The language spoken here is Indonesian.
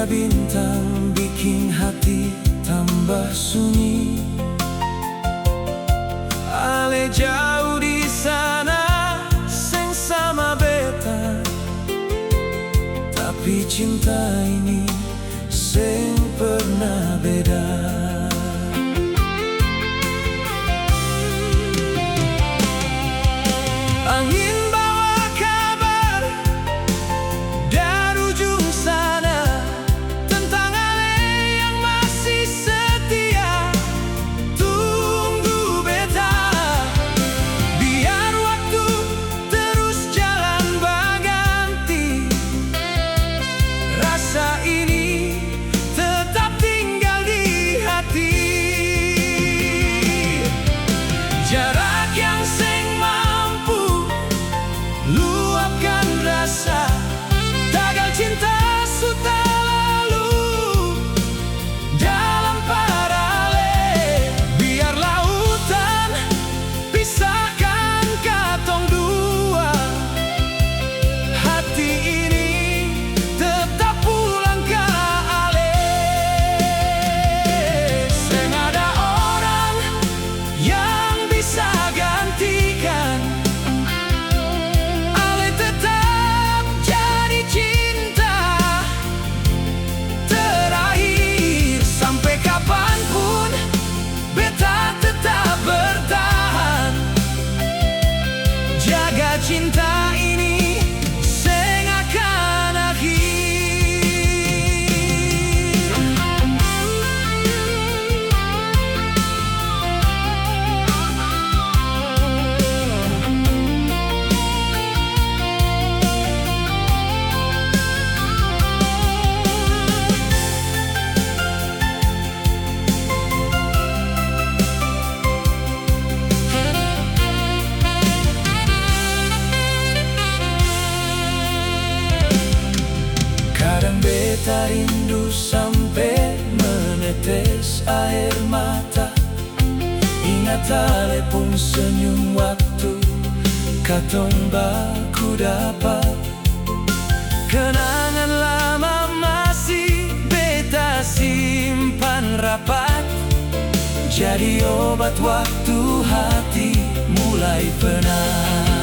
tiada bintang bikin hati tambah sunyi. Ale jauh di sana seng sama beta, tapi cinta ini seng pernah beda. Angin bawa kabar dari ujung sana tentang Ale yang masih setia tunggu beta. Biar waktu terus jalan berganti, rasa ini tetap tinggal di hati. Jarak yang seng mampu luapkan rasa, tagal cinta sudah lalu dalam paralel. Biar lautan pisahkan katong dua, hati ini tetap pulang ke Ale. Seng ada orang yang bisa gantikan, Ale tetap jadi cinta terakhir. Sampai kapanpun beta tetap bertahan, jaga cinta ini seng akan akhir. Kadang beta rindu sampai menetes air mata, ingat Ale pun senyum waktu katong baku dapat. Kenangan lama masih beta simpan rapat, jadi obat waktu hati mulai penat.